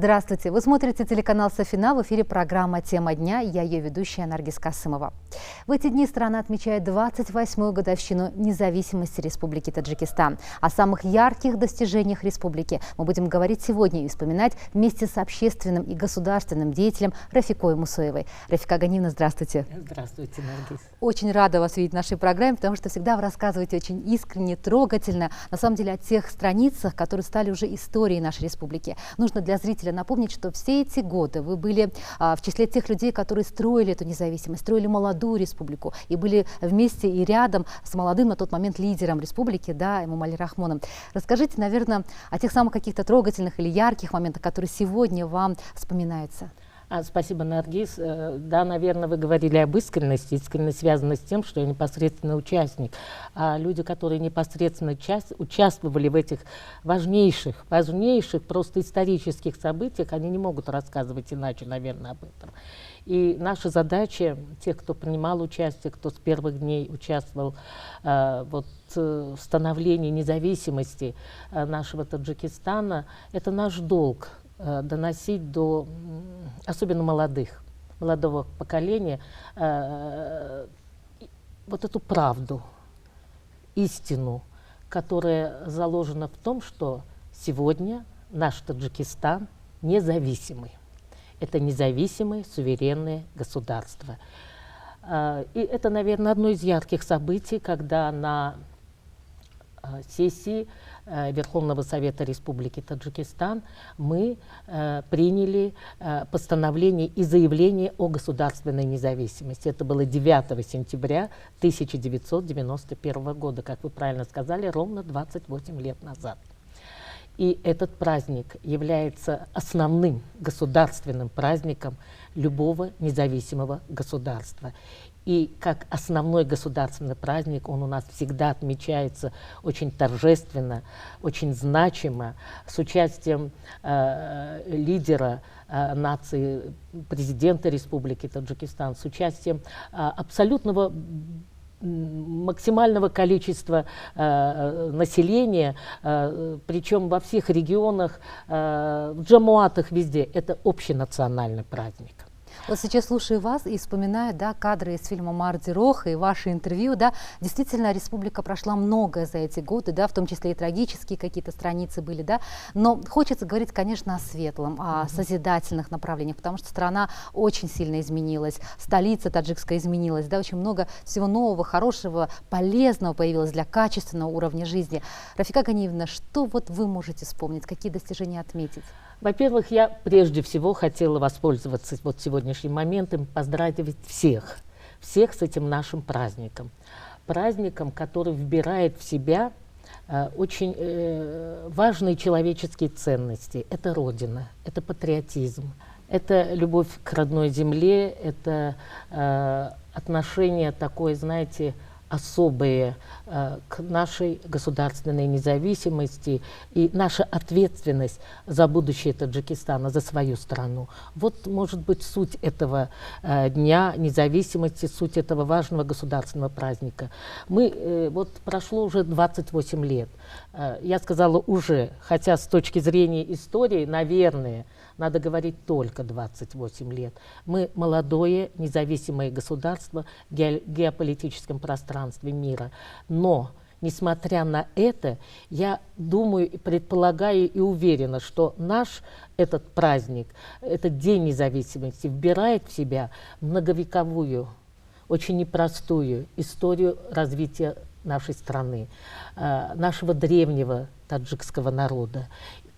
Здравствуйте! Вы смотрите телеканал «Софина», в эфире программа «Тема дня». Я ее ведущая Наргиз Касымова. В эти дни страна отмечает 28-ю годовщину независимости Республики Таджикистан. О самых ярких достижениях республики мы будем говорить сегодня и вспоминать вместе с общественным и государственным деятелем Рафикой Мусоевой. Рафика Ганиевна, здравствуйте! Здравствуйте, Наргиз! Очень рада вас видеть в нашей программе, потому что всегда вы рассказываете очень искренне, трогательно, на самом деле, о тех страницах, которые стали уже историей нашей республики. Нужно для зрителя напомнить, что все эти годы вы были в числе тех людей, которые строили эту независимость, строили молодую республику и были вместе и рядом с молодым на тот момент лидером республики, да, Эмомали Рахмоном. Расскажите, наверное, о тех самых каких-то трогательных или ярких моментах, которые сегодня вам вспоминаются. Спасибо, Наргиз. Да, наверное, вы говорили об искренности. Искренность связана с тем, что я непосредственно участник. А люди, которые непосредственно участвовали в этих важнейших, просто исторических событиях, они не могут рассказывать иначе, наверное, об этом. И наша задача, тех, кто принимал участие, кто с первых дней участвовал в становлении независимости нашего Таджикистана, это наш долг. Доносить до, особенно молодого поколения, вот эту правду, истину, которая заложена в том, что сегодня наш Таджикистан независимый. Это независимое суверенное государство. И это, наверное, одно из ярких событий, когда на сессии Верховного Совета Республики Таджикистан мы приняли постановление и заявление о государственной независимости. Это было 9 сентября 1991 года, как вы правильно сказали, ровно 28 лет назад. И этот праздник является основным государственным праздником любого независимого государства. И как основной государственный праздник он у нас всегда отмечается очень торжественно, очень значимо, с участием лидера нации, президента Республики Таджикистан, с участием абсолютного максимального количества населения, причем во всех регионах, в джамуатах, везде. Это общенациональный праздник. Вот сейчас слушаю вас и вспоминаю, да, кадры из фильма «Марди Рох» и ваши интервью, да, действительно, республика прошла многое за эти годы, да, в том числе и трагические какие-то страницы были, да, но хочется говорить, конечно, о светлом, о созидательных направлениях, потому что страна очень сильно изменилась, столица таджикская изменилась, да, очень много всего нового, хорошего, полезного появилось для качественного уровня жизни. Рафика Ганиевна, что вот вы можете вспомнить, какие достижения отметить? Во-первых, я прежде всего хотела воспользоваться вот сегодняшним моментом, поздравить всех с этим нашим праздником. Праздником, который вбирает в себя очень важные человеческие ценности. Это Родина, это патриотизм, это любовь к родной земле, это отношение такое, знаете, особые к нашей государственной независимости и наша ответственность за будущее Таджикистана, за свою страну. Вот, может быть, суть этого Дня независимости, суть этого важного государственного праздника. Вот прошло уже 28 лет. Я сказала уже, хотя с точки зрения истории, наверное, надо говорить только 28 лет. Мы молодое, независимое государство в геополитическом пространстве мира. Но, несмотря на это, я думаю, предполагаю и уверена, что наш этот праздник, этот День независимости вбирает в себя многовековую, очень непростую историю развития нашей страны, нашего древнего таджикского народа.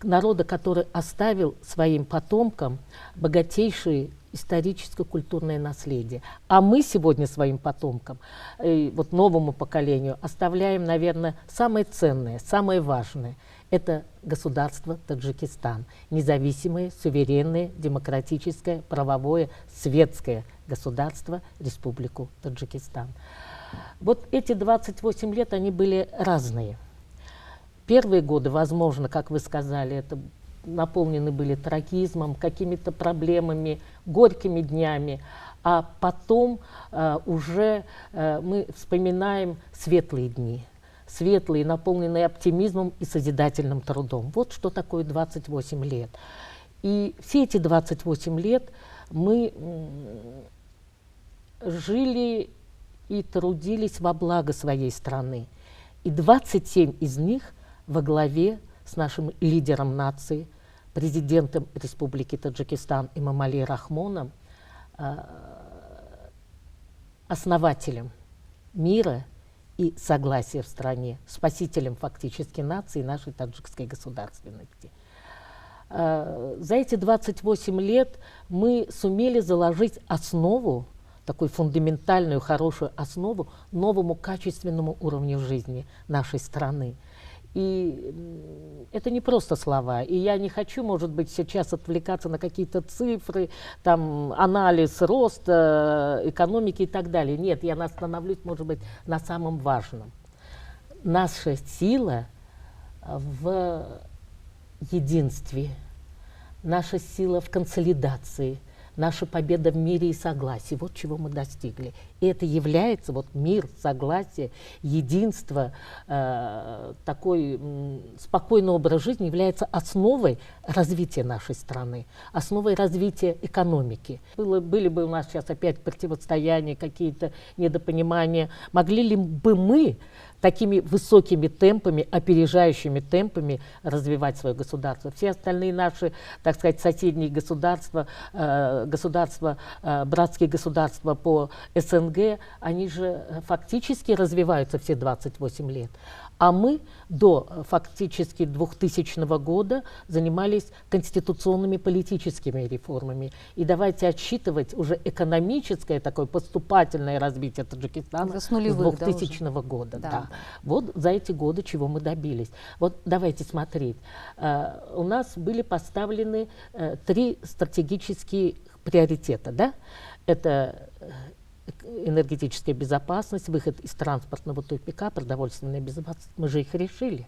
Народа, который оставил своим потомкам богатейшее историческо-культурное наследие. А мы сегодня своим потомкам, вот новому поколению, оставляем, наверное, самое ценное, самое важное. Это государство Таджикистан. Независимое, суверенное, демократическое, правовое, светское государство, Республику Таджикистан. Вот эти 28 лет, они были разные. Первые годы, возможно, как вы сказали, это наполнены были трагизмом, какими-то проблемами, горькими днями. А потом уже мы вспоминаем светлые дни. Светлые, наполненные оптимизмом и созидательным трудом. Вот что такое 28 лет. И все эти 28 лет мы жили и трудились во благо своей страны. И 27 из них во главе с нашим лидером нации, президентом Республики Таджикистан Эмомали Рахмоном, основателем мира и согласия в стране, спасителем фактически нации, нашей таджикской государственности. За эти 28 лет мы сумели заложить основу, такую фундаментальную, хорошую основу новому качественному уровню жизни нашей страны. И это не просто слова. И я не хочу, может быть, сейчас отвлекаться на какие-то цифры, там, анализ роста, экономики и так далее. Нет, я остановлюсь, может быть, на самом важном. Наша сила в единстве, наша сила в консолидации, наша победа в мире и согласии. Вот чего мы достигли. И это является, вот мир, согласие, единство, такой спокойный образ жизни является основой развития нашей страны, основой развития экономики. Были бы у нас сейчас опять противостояния, какие-то недопонимания. Могли ли бы мы такими высокими темпами, опережающими темпами развивать свое государство? Все остальные наши, так сказать, соседние государства, братские государства по СНГ, они же фактически развиваются все 28 лет. А мы до фактически 2000 года занимались конституционными политическими реформами. И давайте отсчитывать уже экономическое такое поступательное развитие Таджикистана с 2000 года. Да. Да. Вот за эти годы чего мы добились. Вот давайте смотреть. У нас были поставлены 3 стратегические приоритета. Да? Это энергетическая безопасность, выход из транспортного тупика, продовольственная безопасность. Мы же их решили.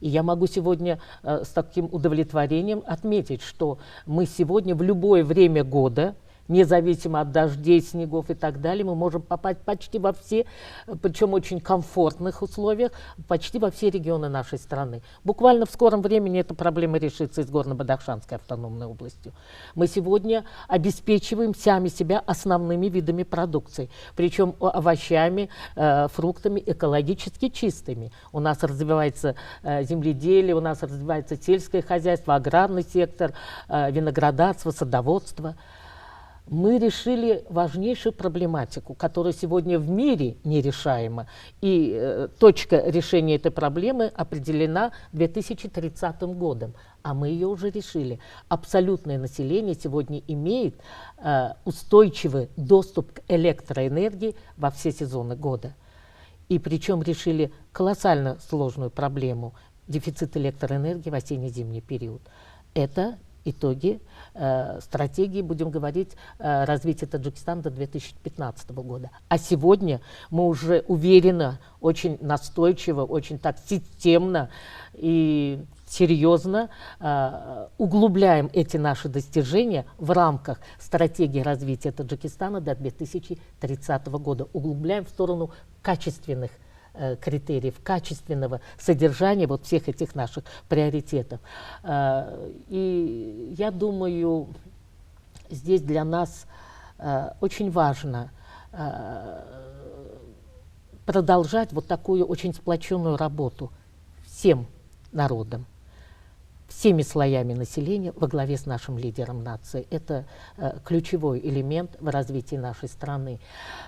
И я могу сегодня с таким удовлетворением отметить, что мы сегодня в любое время года, независимо от дождей, снегов и так далее, мы можем попасть почти во все, причем очень комфортных условиях, почти во все регионы нашей страны. Буквально в скором времени эта проблема решится и с Горно-Бадахшанской автономной областью. Мы сегодня обеспечиваем сами себя основными видами продукции, причем овощами, фруктами экологически чистыми. У нас развивается земледелие, у нас развивается сельское хозяйство, аграрный сектор, виноградарство, садоводство. Мы решили важнейшую проблематику, которая сегодня в мире нерешаема. И точка решения этой проблемы определена 2030 годом. А мы ее уже решили. Абсолютное население сегодня имеет устойчивый доступ к электроэнергии во все сезоны года. И причем решили колоссально сложную проблему – дефицит электроэнергии в осенне-зимний период. Это итоги стратегии, будем говорить, развития Таджикистана до 2015 года. А сегодня мы уже уверенно, очень настойчиво, очень так системно и серьезно углубляем эти наши достижения в рамках стратегии развития Таджикистана до 2030 года. Углубляем в сторону качественных критериев, качественного содержания вот всех этих наших приоритетов. И я думаю, здесь для нас очень важно продолжать вот такую очень сплоченную работу всем народам, всеми слоями населения во главе с нашим лидером нации. Это ключевой элемент в развитии нашей страны.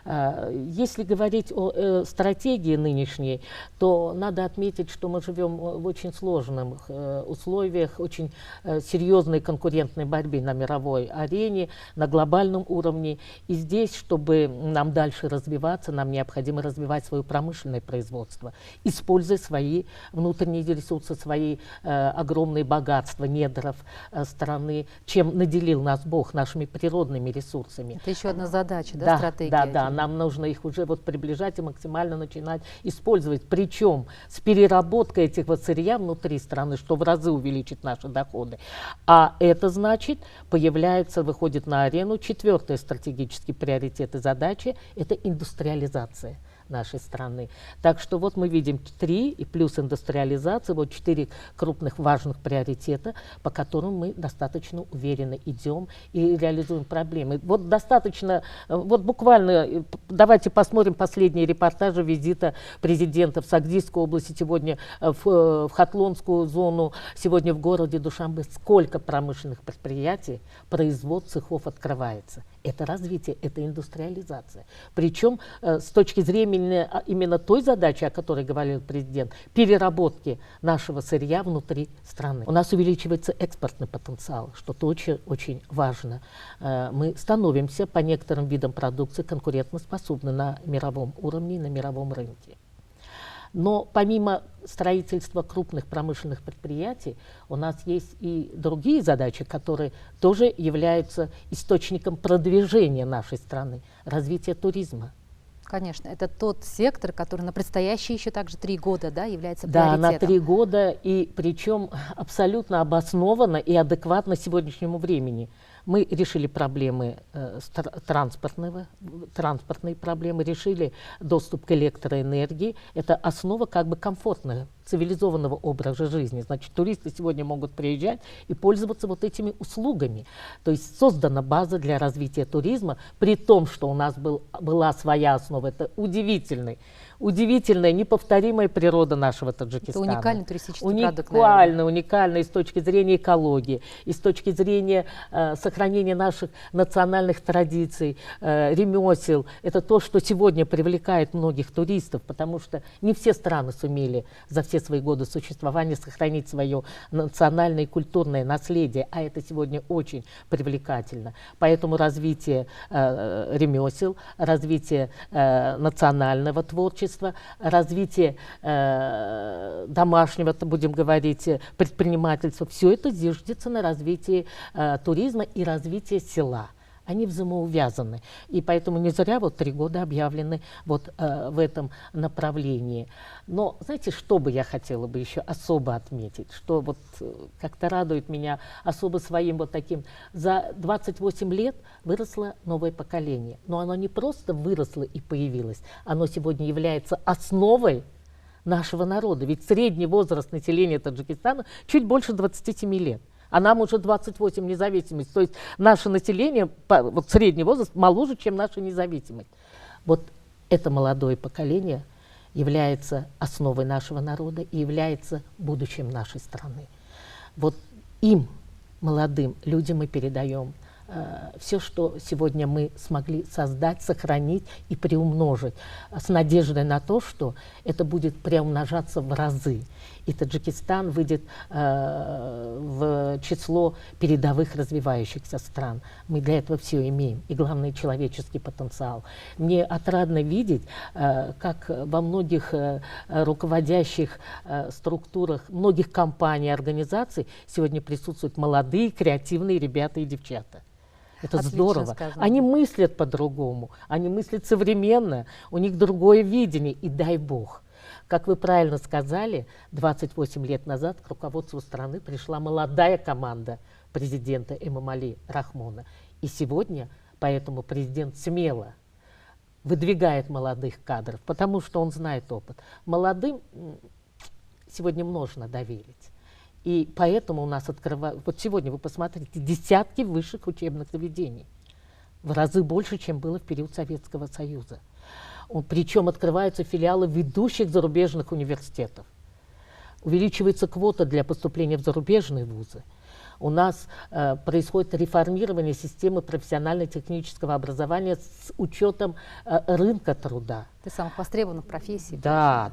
Если говорить о стратегии нынешней, то надо отметить, что мы живем в очень сложных условиях, очень серьезной конкурентной борьбе на мировой арене, на глобальном уровне. И здесь, чтобы нам дальше развиваться, нам необходимо развивать свое промышленное производство, используя свои внутренние ресурсы, свои огромные богатства, недров страны, чем наделил нас Бог, нашими природными ресурсами. Это еще одна задача, да, стратегия? Да, да, нам нужно их уже вот приближать и максимально начинать использовать. Причем с переработкой этих вот сырья внутри страны, что в разы увеличит наши доходы. А это значит, выходит на арену 4-й стратегический приоритет и задача – это индустриализация. нашей страны. Так что вот мы видим 3 и плюс индустриализация, вот 4 крупных важных приоритета, по которым мы достаточно уверенно идем и реализуем проблемы. Вот достаточно, вот буквально, давайте посмотрим последние репортажи визита президента в Сагдийскую область, сегодня в Хатлонскую зону, сегодня в городе Душанбе. Сколько промышленных предприятий, производств, цехов открывается. Это развитие, это индустриализация. Причем с точки зрения именно той задачи, о которой говорил президент, переработки нашего сырья внутри страны. У нас увеличивается экспортный потенциал, что очень важно. Мы становимся по некоторым видам продукции конкурентоспособны на мировом уровне и на мировом рынке. Но помимо строительства крупных промышленных предприятий, у нас есть и другие задачи, которые тоже являются источником продвижения нашей страны, развития туризма. Конечно, это тот сектор, который на предстоящие еще также 3 года, да, является приоритетом. Да, на 3 года, и причем абсолютно обоснованно и адекватно сегодняшнему времени. Мы решили проблемы транспортные проблемы, решили доступ к электроэнергии. Это основа как бы комфортного, цивилизованного образа жизни. Значит, туристы сегодня могут приезжать и пользоваться вот этими услугами. То есть создана база для развития туризма, при том, что у нас была своя основа. Это удивительная, неповторимая природа нашего Таджикистана. Это уникальный туристический продукт, уникальный с точки зрения экологии, и с точки зрения сохранения наших национальных традиций, ремесел. Это то, что сегодня привлекает многих туристов, потому что не все страны сумели за все свои годы существования сохранить свое национальное и культурное наследие, а это сегодня очень привлекательно. Поэтому развитие ремесел, развитие национального творчества, развитие домашнего, будем говорить, предпринимательства, все это зиждется на развитии туризма и развитии села. Они взаимоувязаны. И поэтому не зря вот 3 года объявлены вот в этом направлении. Но знаете, что бы я хотела бы еще особо отметить, что вот как-то радует меня особо своим вот таким. За 28 лет выросло новое поколение. Но оно не просто выросло и появилось, оно сегодня является основой нашего народа. Ведь средний возраст населения Таджикистана чуть больше 27 лет. А нам уже 28 независимость. То есть наше население, вот средний возраст, моложе, чем наша независимость. Вот это молодое поколение является основой нашего народа и является будущим нашей страны. Вот им, молодым людям, мы передаем все, что сегодня мы смогли создать, сохранить и приумножить, с надеждой на то, что это будет приумножаться в разы. И Таджикистан выйдет в число передовых развивающихся стран. Мы для этого все имеем. И главное, человеческий потенциал. Мне отрадно видеть, как во многих руководящих структурах, многих компаний, организаций сегодня присутствуют молодые, креативные ребята и девчата. Это отлично здорово. сказано. Они мыслят по-другому, они мыслят современно, у них другое видение, и дай бог. Как вы правильно сказали, 28 лет назад к руководству страны пришла молодая команда президента Эмомали Рахмона. И сегодня поэтому президент смело выдвигает молодых кадров, потому что он знает опыт. Молодым сегодня можно доверить. И поэтому у нас открывают, вот сегодня вы посмотрите, десятки высших учебных заведений. В разы больше, чем было в период Советского Союза. Причем открываются филиалы ведущих зарубежных университетов. Увеличивается квота для поступления в зарубежные вузы. У нас происходит реформирование системы профессионально-технического образования с учетом рынка труда. Ты самых востребованных профессий. Да.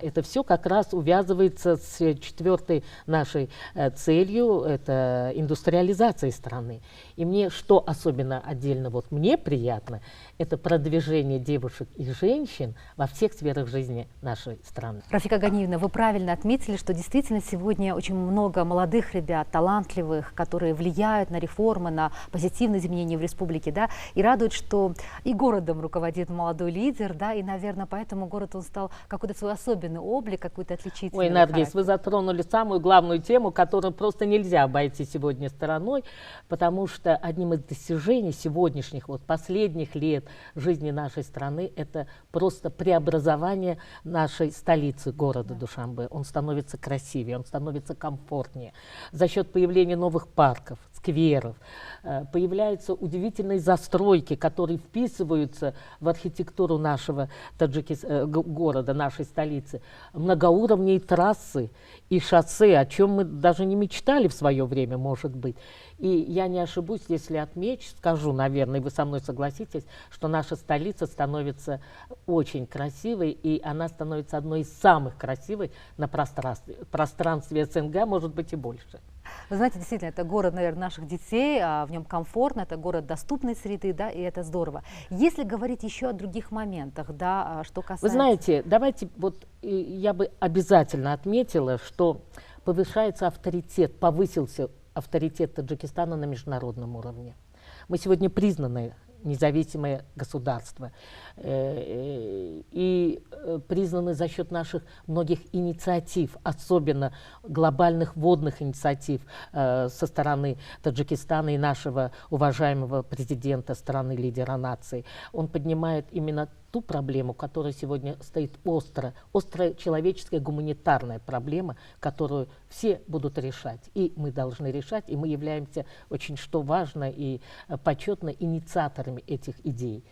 Это все как раз увязывается с 4-й нашей целью, это индустриализация страны. И мне, что особенно отдельно вот мне приятно, это продвижение девушек и женщин во всех сферах жизни нашей страны. Рафика Ганиевна, вы правильно отметили, что действительно сегодня очень много молодых ребят, талантливых, которые влияют на реформы, на позитивные изменения в республике, да, и радует, что и городом руководит молодой лидер, да, и, наверное, поэтому город он стал какой-то свой особенный облик, какой-то отличительный. Ой, Наргиз, характер. вы затронули самую главную тему, которую просто нельзя обойти сегодня стороной, потому что одним из достижений сегодняшних, вот последних лет жизни нашей страны, это просто преобразование нашей столицы, города Душанбе. Он становится красивее, он становится комфортнее. За счет появления новых парков, скверов, появляются удивительные застройки, которые вписываются в архитектуру нашего города, нашей столицы. Многоуровневые трассы и шоссе, о чем мы даже не мечтали в свое время, может быть. И я не ошибусь, если скажу, наверное, и вы со мной согласитесь, что наша столица становится очень красивой, и она становится одной из самых красивых на пространстве СНГ, может быть, и больше. Вы знаете, действительно, это город, наверное, наших детей, в нем комфортно, это город доступной среды, да, и это здорово. Если говорить еще о других моментах, да, что касается... Вы знаете, давайте, вот я бы обязательно отметила, что повышается повысился авторитет Таджикистана на международном уровне. Мы сегодня признаны независимое государство и признаны за счет наших многих инициатив, особенно глобальных водных инициатив со стороны Таджикистана и нашего уважаемого президента страны, лидера нации. Он поднимает именно ту проблему, которая сегодня стоит острая человеческая гуманитарная проблема, которую все будут решать. И мы должны решать, и мы являемся очень, что важно, и почетно инициаторами этих идей.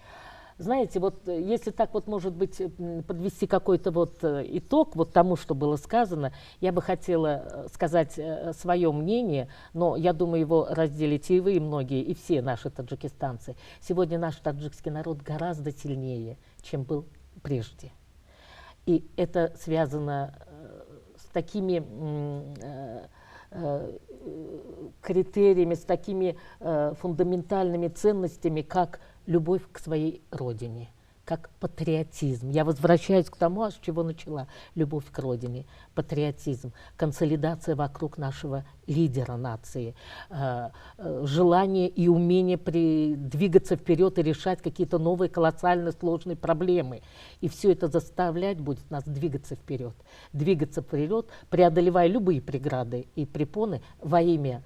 Знаете, вот если так вот, может быть, подвести какой-то вот итог вот тому, что было сказано, я бы хотела сказать свое мнение, но я думаю, его разделите и вы, и многие, и все наши таджикистанцы. Сегодня наш таджикский народ гораздо сильнее, чем был прежде. И это связано с такими критериями, с такими фундаментальными ценностями, как любовь к своей родине, как патриотизм. Я возвращаюсь к тому, с чего начала. Любовь к родине, патриотизм, консолидация вокруг нашего лидера нации, желание и умение двигаться вперед и решать какие-то новые колоссальные сложные проблемы. И все это заставлять будет нас двигаться вперед, преодолевая любые преграды и препоны во имя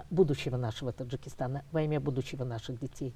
будущего нашего Таджикистана, во имя будущего наших детей.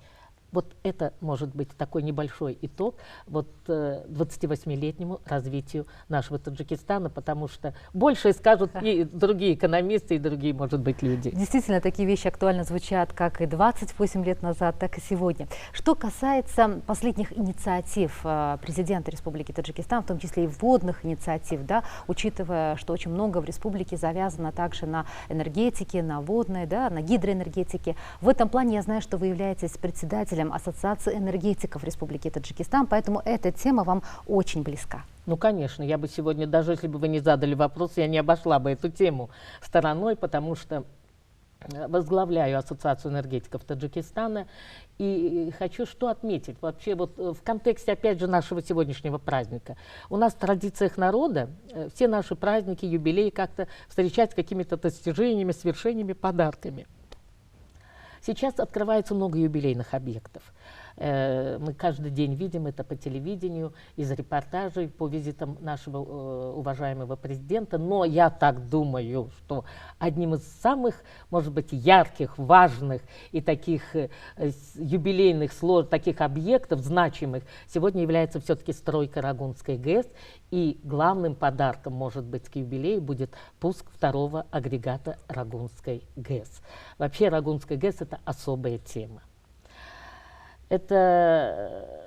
Вот это может быть такой небольшой итог вот 28-летнему развитию нашего Таджикистана, потому что больше скажут и другие экономисты, и другие, может быть, люди. Действительно, такие вещи актуально звучат как и 28 лет назад, так и сегодня. Что касается последних инициатив президента Республики Таджикистан, в том числе и водных инициатив, да, учитывая, что очень много в республике завязано также на энергетике, на водной, да, на гидроэнергетике. В этом плане я знаю, что вы являетесь председателем Ассоциации энергетиков Республики Таджикистан, поэтому эта тема вам очень близка. Ну, конечно, я бы сегодня, даже если бы вы не задали вопрос, я не обошла бы эту тему стороной, потому что возглавляю Ассоциацию энергетиков Таджикистана и хочу что отметить вообще вот в контексте, опять же, нашего сегодняшнего праздника. У нас в традициях народа все наши праздники, юбилеи как-то встречать с какими-то достижениями, свершениями, подарками. Сейчас открывается много юбилейных объектов. Мы каждый день видим это по телевидению, из репортажей, по визитам нашего уважаемого президента. Но я так думаю, что одним из самых, может быть, ярких, важных и таких юбилейных, таких объектов, значимых, сегодня является все-таки стройка Рагунской ГЭС. И главным подарком, может быть, к юбилею будет пуск второго агрегата Рагунской ГЭС. Вообще Рагунская ГЭС – это особая тема. Это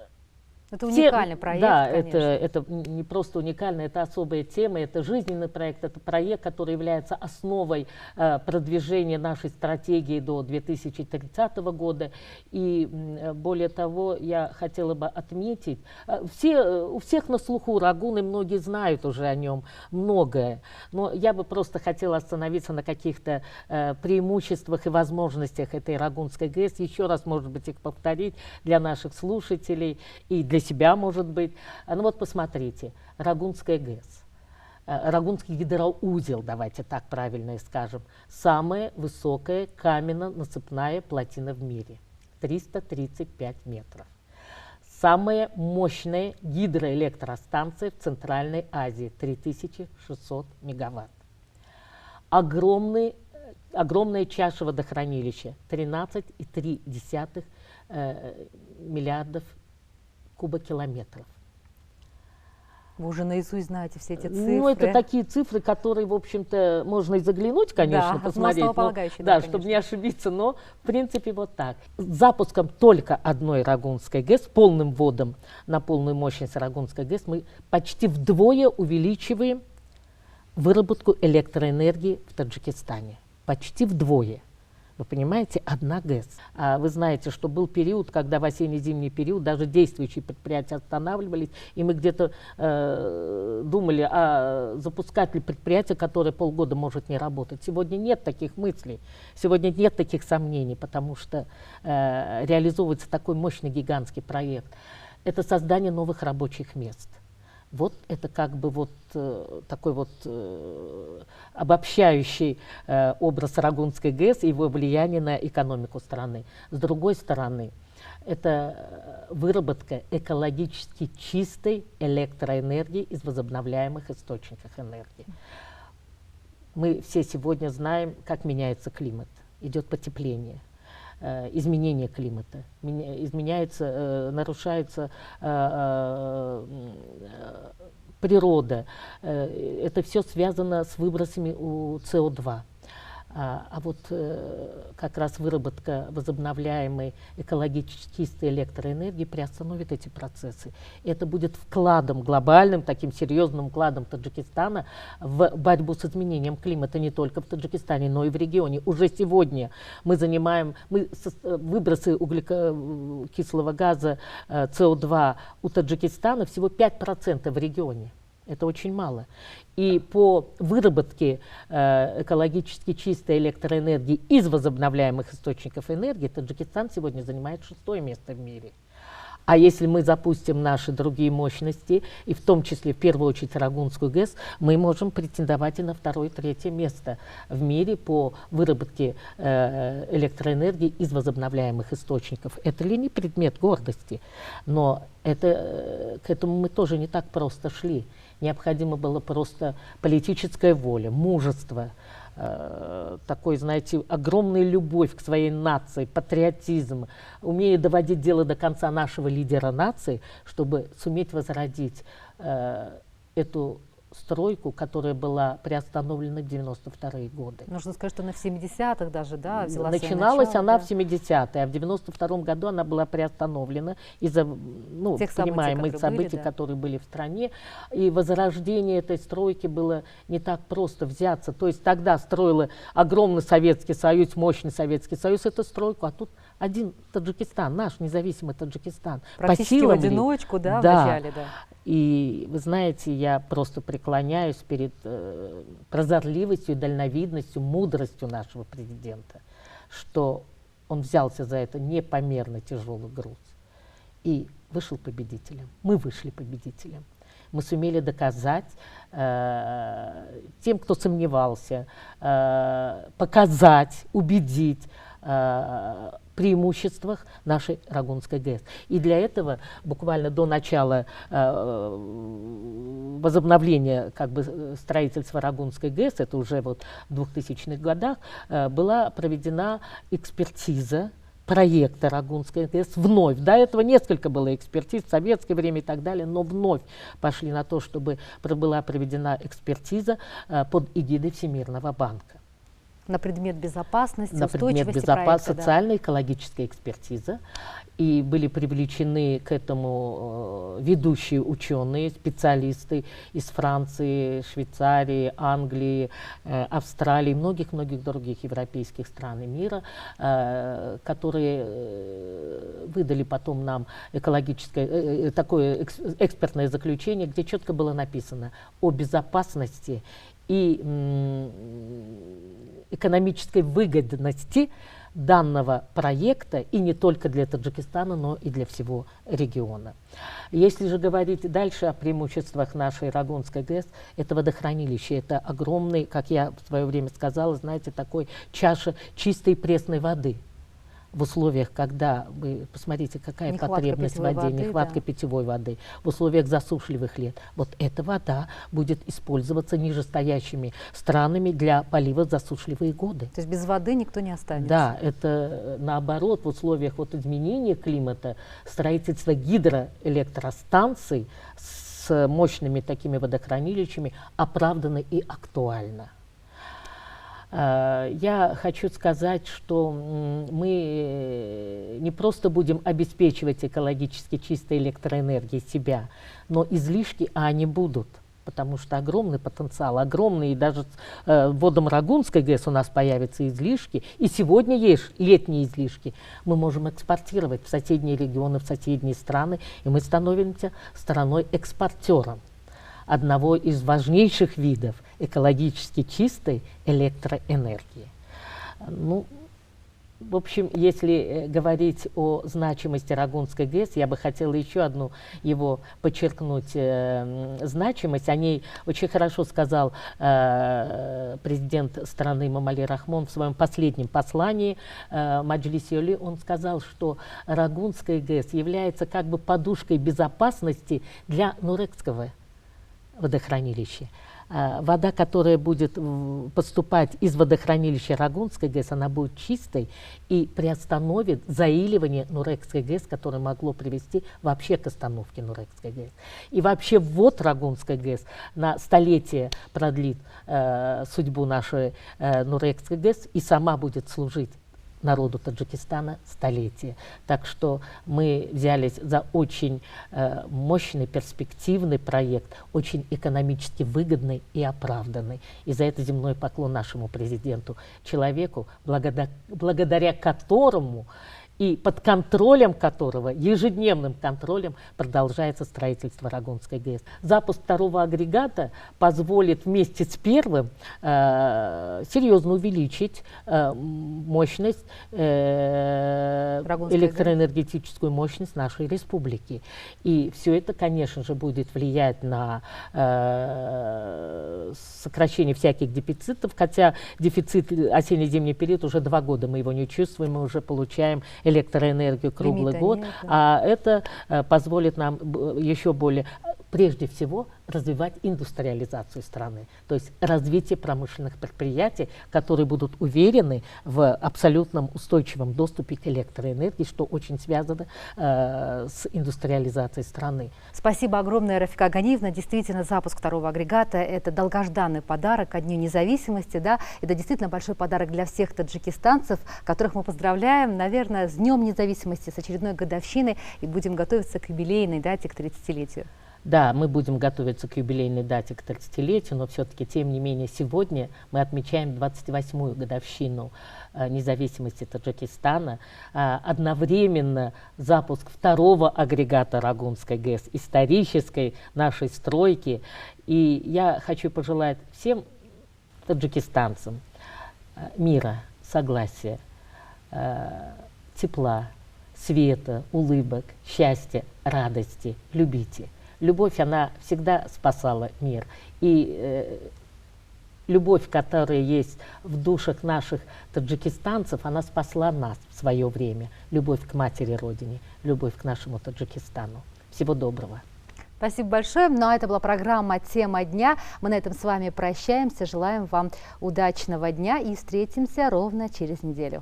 уникальный проект, да, конечно. это не просто уникальный, это особая тема, это жизненный проект, это проект, который является основой продвижения нашей стратегии до 2030 года. И более того, я хотела бы отметить, у всех на слуху Рагун, и многие знают уже о нем многое, но я бы просто хотела остановиться на каких-то преимуществах и возможностях этой Рагунской ГЭС, еще раз, может быть, их повторить для наших слушателей и для себя, может быть. Ну вот посмотрите, Рагунская ГЭС, Рагунский гидроузел, давайте так правильно и скажем, самая высокая каменно-насыпная плотина в мире, 335 метров. самая мощная гидроэлектростанция в Центральной Азии, 3600 мегаватт. Огромная чаша водохранилища, 13,3 миллиардов кубокилометров. Вы уже наизусть знаете все эти цифры. Ну, это такие цифры, которые, в общем-то, можно и заглянуть, конечно, да, посмотреть. основополагающие, Да, да, чтобы не ошибиться, но, в принципе, вот так. С запуском только одной Рагунской ГЭС, полным вводом на полную мощность Рагунской ГЭС, мы почти вдвое увеличиваем выработку электроэнергии в Таджикистане. Почти вдвое. Вы понимаете, одна ГЭС. А вы знаете, что был период, когда в осенне-зимний период даже действующие предприятия останавливались, и мы где-то думали, запускать ли предприятие, которое полгода может не работать. Сегодня нет таких мыслей, сегодня нет таких сомнений, потому что реализовывается такой мощный гигантский проект. Это создание новых рабочих мест. Вот это как бы вот такой вот обобщающий образ Рагунской ГЭС и его влияние на экономику страны. С другой стороны, это выработка экологически чистой электроэнергии из возобновляемых источников энергии. Мы все сегодня знаем, как меняется климат. Идет потепление. Изменение климата, нарушается природа. Это все связано с выбросами СО2. А вот как раз выработка возобновляемой экологически чистой электроэнергии приостановит эти процессы. Это будет вкладом, глобальным, таким серьезным вкладом Таджикистана в борьбу с изменением климата не только в Таджикистане, но и в регионе. Уже сегодня выбросы углекислого газа СО2 у Таджикистана всего 5% в регионе. Это очень мало. И по выработке экологически чистой электроэнергии из возобновляемых источников энергии Таджикистан сегодня занимает 6-е место в мире. А если мы запустим наши другие мощности, и в том числе в первую очередь Рагунскую ГЭС, мы можем претендовать и на 2-е, 3-е место в мире по выработке электроэнергии из возобновляемых источников. Это ли не предмет гордости? Но к этому мы тоже не так просто шли. Необходимо было просто политическая воля, мужество, такой, знаете, огромная любовь к своей нации, патриотизм, умение доводить дело до конца нашего лидера нации, чтобы суметь возродить эту стройку, которая была приостановлена в 92-е годы. Нужно сказать, что она в 70-х даже, да, взяла Начиналась начало, она да? в 70-е, а в 92-м году она была приостановлена из-за понимаемых событий, которые были в стране. И возрождение этой стройки было не так просто взяться. То есть тогда строила огромный Советский Союз, мощный Советский Союз эту стройку, а тут один Таджикистан, наш независимый Таджикистан. Практически в одиночку, да, вначале, да. И вы знаете, я просто преклоняюсь перед прозорливостью, дальновидностью, мудростью нашего президента, что он взялся за это непомерно тяжелый груз и вышел победителем. Мы вышли победителем. Мы сумели доказать тем, кто сомневался, показать, убедить преимуществах нашей Рагунской ГЭС. И для этого буквально до начала возобновления строительства Рагунской ГЭС, это уже в 2000-х годах, была проведена экспертиза проекта Рагунской ГЭС вновь. До этого несколько было экспертиз в советское время и так далее, но вновь пошли на то, чтобы была проведена экспертиза под эгидой Всемирного банка. На предмет безопасности, на предмет проекта, социальная, экологическая экспертиза. И были привлечены к этому ведущие ученые, специалисты из Франции, Швейцарии, Англии, Австралии, многих-многих других европейских стран и мира, которые выдали потом нам такое экспертное заключение, где четко было написано о безопасности и экономической выгодности данного проекта, и не только для Таджикистана, но и для всего региона. Если же говорить дальше о преимуществах нашей Рагунской ГЭС, это водохранилище, это огромный, как я в свое время сказала, знаете, такой чаша чистой пресной воды. в условиях, когда, вы посмотрите, какая Нехватка потребность в питьевой воде, воды, нехватка да. питьевой воды, в условиях засушливых лет, вот эта вода будет использоваться нижестоящими странами для полива в засушливые годы. То есть без воды никто не останется. Да, это наоборот, в условиях вот изменения климата, строительство гидроэлектростанций с мощными такими водохранилищами оправдано и актуально. Я хочу сказать, что мы не просто будем обеспечивать экологически чистой электроэнергией себя, но излишки, они будут. Потому что огромный потенциал, огромный, и даже с вводом Рагунской ГЭС у нас появятся излишки, и сегодня есть летние излишки. Мы можем экспортировать в соседние регионы, в соседние страны, и мы становимся страной-экспортером одного из важнейших видов экологически чистой электроэнергии. Ну, в общем, если говорить о значимости Рагунской ГЭС, я бы хотела еще одну его подчеркнуть значимость. О ней очень хорошо сказал президент страны Эмомали Рахмон в своем последнем послании Маджлисе Оли. Он сказал, что Рагунская ГЭС является как бы подушкой безопасности для Нурекского водохранилища. Вода, которая будет поступать из водохранилища Рагунской ГЭС, она будет чистой и приостановит заиливание Нурекской ГЭС, которое могло привести вообще к остановке Нурекской ГЭС. И вообще ввод Рагунской ГЭС на столетие продлит судьбу нашей Нурекской ГЭС и сама будет служить народу Таджикистана столетия. Так что мы взялись за очень мощный, перспективный проект, очень экономически выгодный и оправданный. И за это земной поклон нашему президенту, человеку, благодаря которому и под контролем которого, ежедневным контролем, продолжается строительство Рагунской ГЭС. Запуск второго агрегата позволит вместе с первым серьезно увеличить мощность, электроэнергетическую мощность нашей республики. И все это, конечно же, будет влиять на сокращение всяких дефицитов, хотя дефицит осенне-зимний период уже 2 года мы его не чувствуем, мы уже получаем электроэнергию круглый год, нет, да. А это позволит нам еще более, прежде всего, развивать индустриализацию страны, то есть развитие промышленных предприятий, которые будут уверены в абсолютном устойчивом доступе к электроэнергии, что очень связано с индустриализацией страны. Спасибо огромное, Рафика Ганиевна. Действительно, запуск второго агрегата – это долгожданный подарок ко Дню независимости. Да? Это действительно большой подарок для всех таджикистанцев, которых мы поздравляем, наверное, с Днем независимости, с очередной годовщиной, и будем готовиться к юбилейной дате, к 30-летию. Да, мы будем готовиться к юбилейной дате, к 30-летию, но все-таки, тем не менее, сегодня мы отмечаем 28-ю годовщину независимости Таджикистана. Одновременно запуск второго агрегата Рагунской ГЭС, исторической нашей стройки. И я хочу пожелать всем таджикистанцам мира, согласия, тепла, света, улыбок, счастья, радости. Любите. Любовь, она всегда спасала мир. И любовь, которая есть в душах наших таджикистанцев, она спасла нас в свое время. Любовь к матери Родине, любовь к нашему Таджикистану. Всего доброго. Спасибо большое. Ну а это была программа «Тема дня». Мы на этом с вами прощаемся. Желаем вам удачного дня и встретимся ровно через неделю.